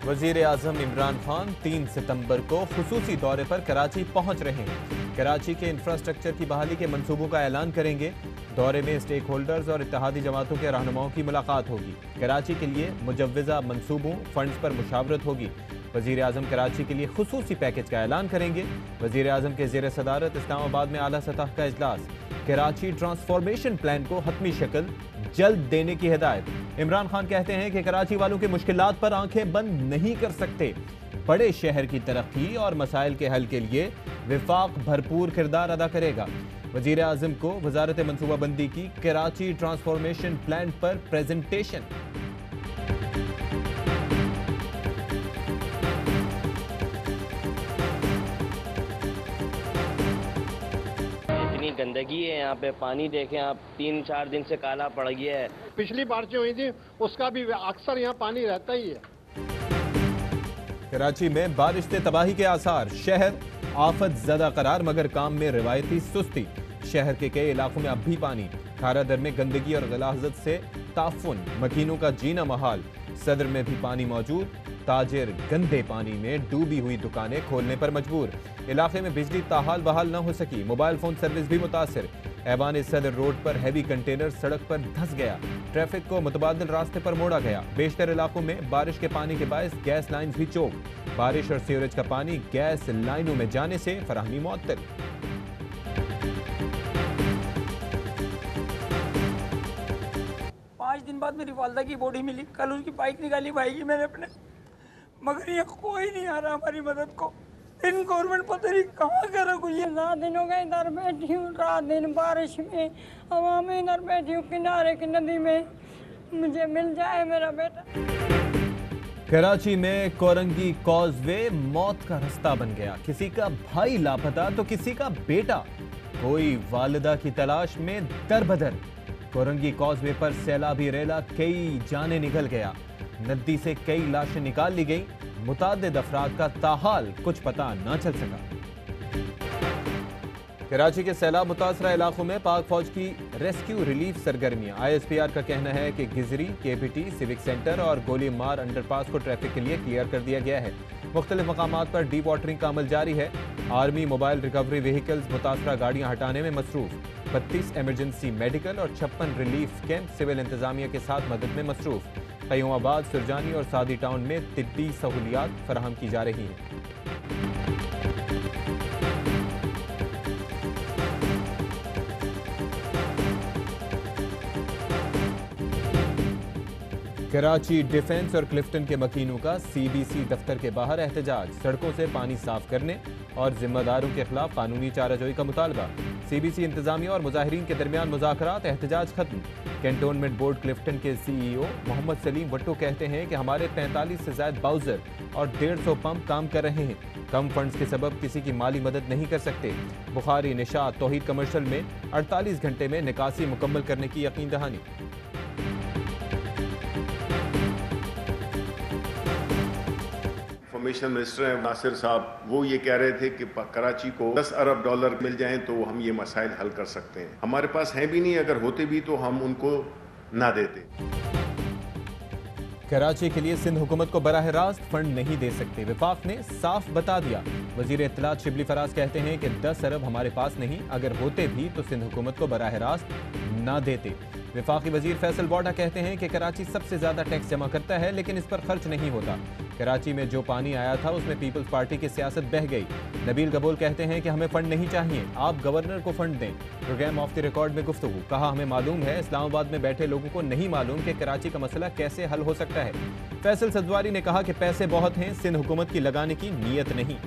वजीर आजम इमरान खान 3 सितंबर को खुसूसी दौरे पर कराची पहुंच रहे हैं। कराची के इंफ्रास्ट्रक्चर की बहाली के मंसूबों का ऐलान करेंगे। दौरे में स्टेक होल्डर्स और इत्तेहादी जमातों के रहनुमाओं की मुलाकात होगी। कराची के लिए मुजव्वज़ा मंसूबों फंड्स पर मुशावरत होगी। वजीर आजम कराची के लिए खुसूसी पैकेज का ऐलान करेंगे। वजीर आजम के ज़ेर सदारत इस्लामाबाद में आला सतह का इजलास। कराची ट्रांसफॉर्मेशन प्लान को हतमी शक्ल जल्द देने की हिदायत। इमरान खान कहते हैं कि कराची वालों की मुश्किलात पर आंखें बंद नहीं कर सकते। बड़े शहर की तरक्की और मसाइल के हल के लिए विफाक भरपूर किरदार अदा करेगा। वजीर आजम को वजारत मनसूबाबंदी की कराची ट्रांसफॉर्मेशन प्लान पर प्रेजेंटेशन। गंदगी है यहाँ पे, पानी देखें आप, 3-4 दिन से काला पड़ गया है। पिछली बारिशें हुई थी उसका भी अक्सर यहाँ पानी रहता ही है। कराची में बारिश से तबाही के आसार, शहर आफत ज़दा करार मगर काम में रिवायती सुस्ती। शहर के कई इलाकों में अब भी पानी। खारा दर में गंदगी और गलाजत से ताफुन, मकीनों का जीना महाल। सदर में भी पानी मौजूद। ताजिर गंदे पानी में डूबी हुई दुकानें खोलने पर मजबूर। इलाके में बिजली ताहाल बहाल न हो सकी। मोबाइल फोन सर्विस भी मुतासिर। ऐवान सदर रोड पर हैवी कंटेनर सड़क पर धंस गया। ट्रैफिक को मुतबादिल रास्ते पर मोड़ा गया। बेशतर इलाकों में बारिश के पानी के बायस गैस लाइन्स भी चौक। बारिश और सीवरेज का पानी गैस लाइनों में जाने से फराहमी मुअत्तल। दिन बाद मेरी वालदा की बॉडी मिली। कल उसकी बाइक निकाली भाई की मैंने अपने, मगर ये कोई नहीं आ रहा हमारी मदद को। इन गवर्नमेंट पता नहीं कहाँ कर रहा कोई। 7 दिन हो गए इधर बैठी हूँ, रात दिन बारिश में, हवा में इधर बैठी हूँ किनारे की नदी में। मुझे मिल जाए मेरा बेटा। कराची में कोरंगी कॉजवे मौत का रास्ता बन गया। किसी का भाई लापता तो किसी का बेटा। कोई वालिदा की तलाश में दरबदर। कोरंगी कॉजवे पर सैलाबी रेला, कई जाने निकल गया। नदी से कई लाशें निकाल ली गई। मुतादिद अफराद का ताहाल कुछ पता न चल सका। कराची के सैलाब मुतासरा इलाकों में पाक फौज की रेस्क्यू रिलीफ सरगर्मियां। ISPR का कहना है कि गिजरी, KPT, सिविक सेंटर और गोली मार अंडरपास को ट्रैफिक के लिए क्लियर कर दिया गया है। मुख्तलिफ मकामात पर डी वाटरिंग का अमल जारी है। आर्मी मोबाइल रिकवरी व्हीकल्स मुतासरा गाड़ियां हटाने में मसरूफ। 32 एमरजेंसी मेडिकल और 56 रिलीफ कैंप सिविल इंतजामिया के साथ मदद में मसरूफ। क़य्यूमाबाद, सुरजानी और सादी टाउन में तिब्बी सहूलियात फराहम की जा रही हैं। कराची डिफेंस और क्लिफ्टन के मकीनों का CBC दफ्तर के बाहर एहतजाज। सड़कों से पानी साफ करने और जिम्मेदारों के खिलाफ कानूनी चाराजोई का मुतालबा। CBC इंतजामिया और मुजाहिरीन के दरमियान मुज़ाकरात, एहतजाज खत्म। कैंटोनमेंट बोर्ड क्लिफ्टन के CEO मोहम्मद सलीम वट्टो कहते हैं कि हमारे 43 से ज़ायद बाउजर और 150 पंप काम कर रहे हैं। कम फंड्स के सबब किसी की माली मदद नहीं कर सकते। बुखारी, निशात, तौहीद कमर्शल में 48 घंटे में निकासी मुकम्मल करने की यकीन दहानी। इंफॉर्मेशन मिनिस्टर हैं नासिर साहब, वो ये कह रहे थे कि कराची को 10 अरब डॉलर मिल जाएं तो हम ये मसाइल हल कर सकते हैं। हमारे पास हैं भी नहीं, अगर होते भी तो हम उनको ना देते। कराची के लिए सिंध हुकूमत को बराह रास्त फंड नहीं दे सकते। विफाक ने साफ बता दिया। वजीर इत्तलात शिबली फराज कहते हैं कि 10 अरब हमारे पास नहीं, अगर होते भी तो सिंध हुकूमत को बराह रास्त ना देते। विफाकी वजीर फैसल बॉडा कहते हैं कि कराची सबसे ज्यादा टैक्स जमा करता है लेकिन इस पर खर्च नहीं होता। कराची में जो पानी आया था उसमें पीपल्स पार्टी की सियासत बह गई। नबील गबोल कहते हैं कि हमें फंड नहीं चाहिए, आप गवर्नर को फंड दें। प्रोग्राम ऑफ द रिकॉर्ड में गुफ्तगू। कहा हमें मालूम है, इस्लामाबाद में बैठे लोगों को नहीं मालूम कि कराची का मसला कैसे हल हो सकता है। फैसल सदवारी ने कहा कि पैसे बहुत हैं, सिंध हुकूमत की लगाने की नीयत नहीं।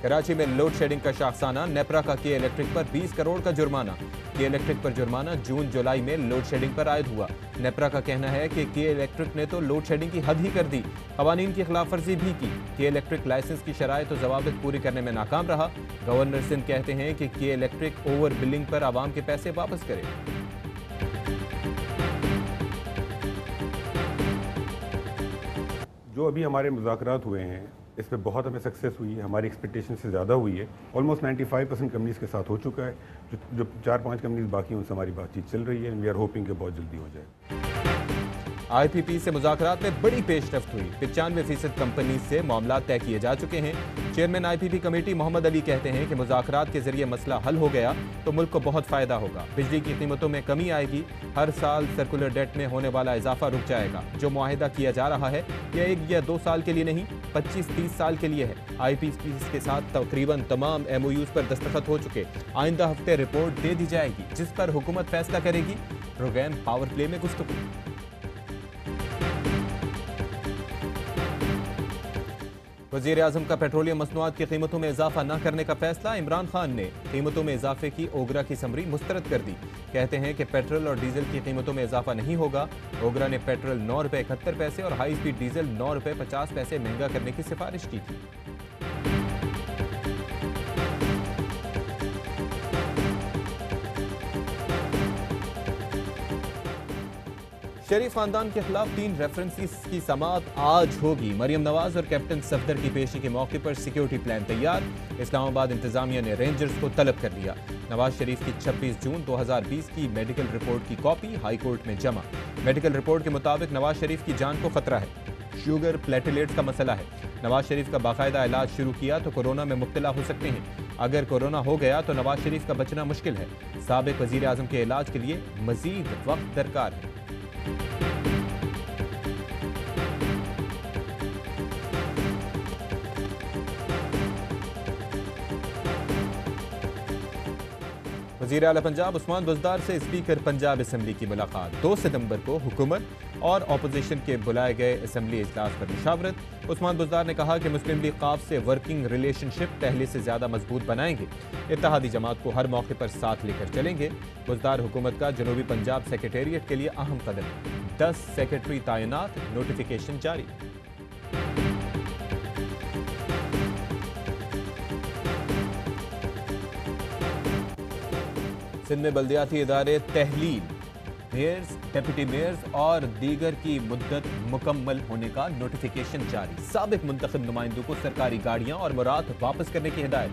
कराची में लोड शेडिंग का शाखसाना। नेपरा का के इलेक्ट्रिक पर 20 करोड़ का जुर्माना। के इलेक्ट्रिक पर जुर्माना जून जुलाई में लोड शेडिंग पर आयद हुआ। नेपरा का कहना है कि के इलेक्ट्रिक ने तो लोड शेडिंग की हद ही कर दी, कवानीन की खिलाफ वर्जी भी की। के इलेक्ट्रिक लाइसेंस की शराइत और जवाबित पूरी करने में नाकाम रहा। गवर्नर सिंध कहते हैं कि के इलेक्ट्रिक ओवर बिलिंग पर आवाम के पैसे वापस करे। जो अभी हमारे मुज़ाकरात हुए हैं इस पर बहुत हमें सक्सेस हुई है, हमारी एक्सपेक्टेशन से ज़्यादा हुई है। ऑलमोस्ट 95% कंपनीज़ के साथ हो चुका है। जो 4-5 कंपनीज बाकी हैं उनसे हमारी बातचीत चल रही है। वी आर होपिंग कि बहुत जल्दी हो जाए। IPP से मुज़ाकरात में बड़ी पेशरफ्त हुई। 95% कंपनी से मामला तय किए जा चुके हैं। Chairman IPP committee Mohammad Ali कहते हैं कि मुज़ाकरात के जरिए मसला हल हो गया तो मुल्क को बहुत फ़ायदा होगा। बिजली की कीमतों में कमी आएगी। हर साल सर्कुलर डेट में होने वाला इजाफा रुक जाएगा। जो मुआहिदा किया जा रहा है यह 1 या 2 साल के लिए नहीं, 25-30 साल के लिए है। IPP के साथ तकरीबन तमाम MOUs पर दस्तखत हो चुके। आइंदा हफ्ते रिपोर्ट दे दी जाएगी जिस पर हुकूमत फैसला करेगी। प्रोग्राम पावर प्ले में गुफ्तगू। वज़ीर-ए-आज़म का पेट्रोलियम मसनूआत की कीमतों में इजाफा न करने का फैसला। इमरान खान ने कीमतों में इजाफे की ओगरा की समरी मुस्तरद कर दी। कहते हैं कि पेट्रोल और डीजल की कीमतों में इजाफा नहीं होगा। ओगरा ने पेट्रोल 9 रुपये 71 पैसे और हाई स्पीड डीजल 9 रुपये 50 पैसे महंगा करने की सिफारिश की थी। शरीफ खानदान के खिलाफ 3 रेफरेंसेस की समाअत आज होगी। मरियम नवाज और कैप्टन सफदर की पेशी के मौके पर सिक्योरिटी प्लान तैयार। इस्लामाबाद इंतजामिया ने रेंजर्स को तलब कर लिया। नवाज शरीफ की 26 जून 2020 की मेडिकल रिपोर्ट की कॉपी हाई कोर्ट में जमा। मेडिकल रिपोर्ट के मुताबिक नवाज शरीफ की जान को खतरा है। शुगर प्लेटलेट्स का मसला है। नवाज शरीफ का बाकायदा इलाज शुरू किया तो कोरोना में मुब्तला हो सकते हैं। अगर कोरोना हो गया तो नवाज शरीफ का बचना मुश्किल है। साबिक वजीर आजम के इलाज के लिए मजीद वक्त दरकार है। वज़ीर आला पंजाब उस्मान बुज़दार से स्पीकर पंजाब असम्बली की मुलाकात। 2 सितंबर को हुकूमत और अपोजिशन के बुलाए गए असम्बली इजलास पर मुशावरत। उस्मान बुज़दार ने कहा कि मुस्लिम लीग क़ाफ से वर्किंग रिलेशनशिप पहले से ज़्यादा मजबूत बनाएंगे। इत्तेहादी जमात को हर मौके पर साथ लेकर चलेंगे। बुज़दार हुकूमत का जनूबी पंजाब सेक्रेटेरिएट के लिए अहम कदम। 10 सेक्रेटरी तैनात, नोटिफिकेशन जारी। सिंध में बल्दियाती इदारे तहलील, मेयर्स, डिप्टी मेयर्स और दीगर की मुद्दत मुकम्मल होने का नोटिफिकेशन जारी। साबिक मुंतखब नुमाइंदों को सरकारी गाड़ियां और मुराद वापस करने की हिदायत।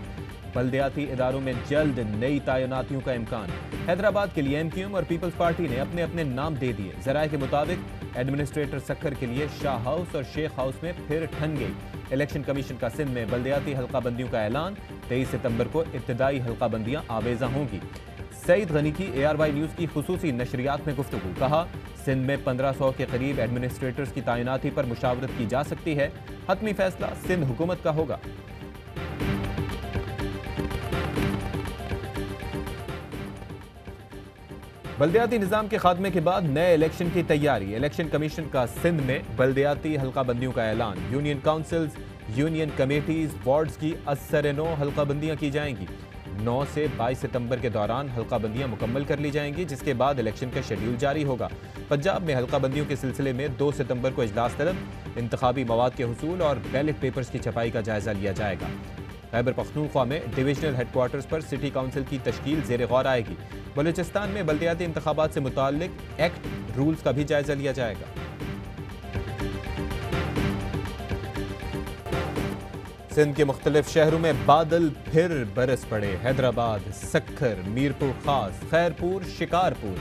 बल्दियाती इदारों में जल्द नई तैनातियों का इम्कान। हैदराबाद के लिए MQM और पीपल्स पार्टी ने अपने अपने नाम दे दिए। जराए के मुताबिक एडमिनिस्ट्रेटर सक्खर के लिए शाह हाउस और शेख हाउस में फिर ठन गई। इलेक्शन कमीशन का सिंध में बल्दियाती हल्का बंदियों का ऐलान। 23 सितंबर को इब्तदाई हल्का बंदियां आवेजा होंगी। सईद गनी की ARY न्यूज़ की खुसूसी नशरियात में गुफ्तगू। कहा सिंध में 1500 के करीब एडमिनिस्ट्रेटर्स की तैनाती पर मुशावरत की जा सकती है। हतमी फैसला सिंध हुकूमत का होगा। बल्दियाती निज़ाम के खात्मे के बाद नए इलेक्शन की तैयारी। इलेक्शन कमीशन का सिंध में बल्दियाती हल्का बंदियों का ऐलान। Union councils, union committees, wards की असर-ए-नौ हल्का बंदियां की जाएंगी। 9 से 22 सितंबर के दौरान हल्का बंदियां मुकम्मल कर ली जाएंगी, जिसके बाद इलेक्शन का शेड्यूल जारी होगा। पंजाब में हल्का बंदियों के सिलसिले में 2 सितंबर को इजलास तलब। इंतखाबी मवाद के हुसूल और बैलेट पेपर्स की छपाई का जायजा लिया जाएगा। खैबर पख्तूनख्वा में डिविजनल हेडक्वार्टर्स पर सिटी काउंसिल की तश्कील ज़ेर गौर आएगी। बलूचिस्तान में बल्दियाती इंतखाबात से मुताल्लिक एक्ट रूल्स का भी जायजा लिया जाएगा। सिंध के मुख्तलिफ शहरों में बादल फिर बरस पड़े। हैदराबाद, सक्खर, मीरपुर खास, खैरपुर, शिकारपुर,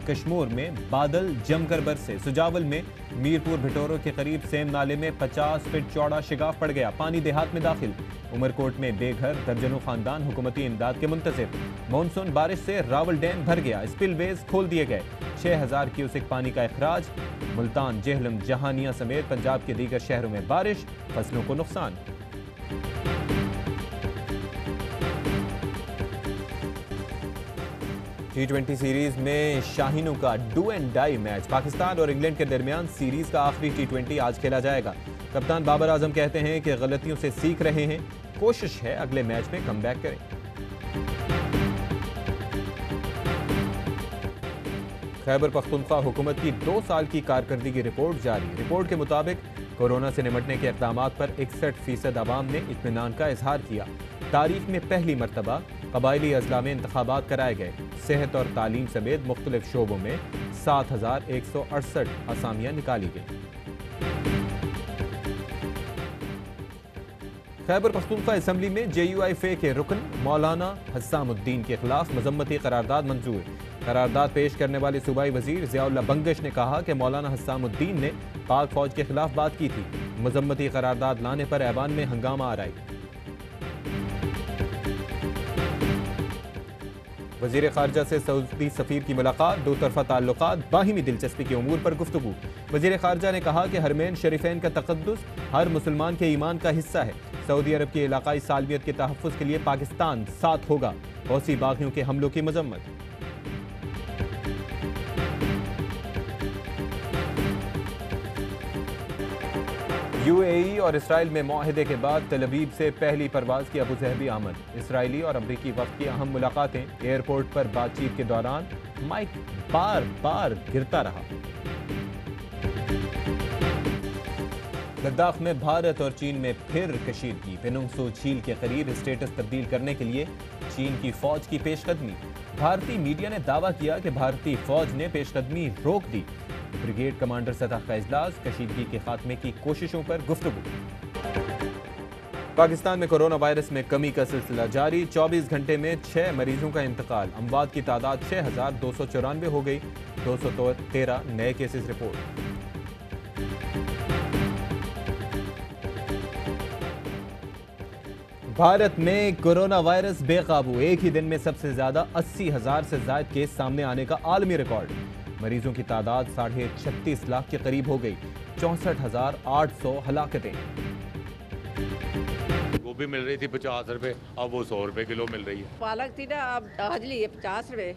कश्मीर में बादल जमकर बरसे। सुजावल में मीरपुर भिटोरो के करीब सेम नाले में 50 फीट चौड़ा शिगाफ पड़ गया। पानी देहात में दाखिल। उमरकोट में बेघर दर्जनों खानदान हुकूमती इमदाद के मुंतज़िर। मानसून बारिश से रावल डैम भर गया। स्पिलवेज खोल दिए गए। 6000 क्यूसेक पानी का इखराज। मुल्तान, जेहलम, जहानिया समेत पंजाब के दीगर शहरों में बारिश, फसलों को नुकसान। T20 सीरीज में शाहीनों का do and die match. Pakistan और इंग्लैंड के दरमियान सीरीज का आखिरी T20 आज खेला जाएगा। कप्तान बाबर आजम कहते हैं कि गलतियों से सीख रहे हैं, कोशिश है अगले मैच में कमबैक करें। खैबर पख्तूनख्वा हुकूमत की 2 साल की कारकर्दगी रिपोर्ट जारी। रिपोर्ट के मुताबिक कोरोना से निपटने के इक़दामात पर 61% आवाम ने इत्मीनान का इजहार किया। तारीख में पहली मरतबा कबायली अजला में इंतखाबात कराए गए। सेहत और तालीम समेत मुख्तलिफ शोबों में 7168 असामियाँ निकाली गई। खैबर पख्तूनख्वा असम्बली में JUIF के रुकन मौलाना हस्सामुद्दीन के खिलाफ मजम्मती करारदाद मंजूर। करारदाद पेश करने वाले सूबाई वजीर ज़ियाउल्लाह बंगश ने कहा कि मौलाना हस्सामुद्दीन ने पाक फौज के खिलाफ बात की थी। मजम्मती करारदाद लाने पर ऐवान में हंगामा आराई। वजीर खारजा से सऊदी सफीर की मुलाकात, दो तरफा ताल्लुकात, बाहिमी दिलचस्पी के उमूर पर गुफ्तगू। वजीर खारजा ने कहा कि हरमैन शरीफैन का तक़द्दुस हर मुसलमान के ईमान का हिस्सा है। सऊदी अरब की इलाकाई सालमियत के तहफ़्फ़ुज़ के लिए पाकिस्तान साथ होगा। हौसी बागियों के हमलों की मजम्मत। UAE और इसराइल में मुआहदे के बाद तल अवीव से पहली परवाज की अबूज़हबी आमद। इसराइली और अमरीकी वफ़द की अहम मुलाकातें। एयरपोर्ट पर बातचीत के दौरान माइक बार बार गिरता रहा। लद्दाख में भारत और चीन में फिर कशीदगी। पेनिनसुला झील के करीब स्टेटस तब्दील करने के लिए चीन की फौज की पेशकदमी। भारतीय मीडिया ने दावा किया कि भारतीय फौज ने पेशकदमी रोक दी। ब्रिगेड कमांडर सतह का इजलास, कशीदगी के खात्मे की कोशिशों पर गुफ्तगू। पाकिस्तान में कोरोना वायरस में कमी का सिलसिला जारी। 24 घंटे में 6 मरीजों का इंतकाल। अमवात की तादाद 6294 हो गई। 213 नए केसेस रिपोर्ट। भारत में कोरोना वायरस बेकाबू। एक ही दिन में सबसे ज्यादा 80,000 से ज्यादा केस सामने आने का आलमी रिकॉर्ड। मरीजों की तादाद 36.5 लाख के करीब हो गई। 64,800 हलाकतें। गोभी मिल रही थी 50 रुपए, अब वो 100 रुपए किलो मिल रही है। पालक थी ना, अब आज ली है 50 रुपए,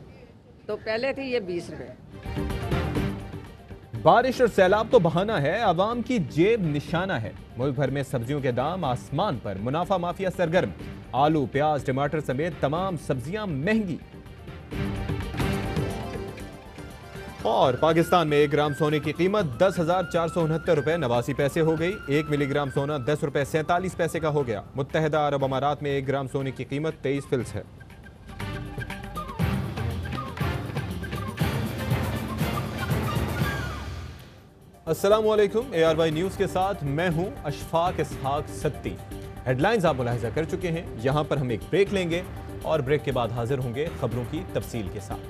तो पहले थी ये 20 रुपए। बारिश और सैलाब तो बहाना है, अवाम की जेब निशाना है। मुल्क भर में सब्जियों के दाम आसमान पर। मुनाफा माफिया सरगर्म। आलू, प्याज, टमाटर समेत तमाम सब्जियां महंगी। और पाकिस्तान में 1 ग्राम सोने की कीमत 10,469 रुपए 89 पैसे हो गई। 1 मिलीग्राम सोना 10 रुपए 47 पैसे का हो गया। मुत्तहिदा अरब अमारात में 1 ग्राम सोने की कीमत 23 फिल्स है। अस्सलामुअलैकुम। ARY न्यूज़ के साथ मैं हूं अशफाक इसहाक सत्ती। हेडलाइंस आप मुलाहिजा कर चुके हैं। यहां पर हम एक ब्रेक लेंगे और ब्रेक के बाद हाजिर होंगे खबरों की तफसील के साथ।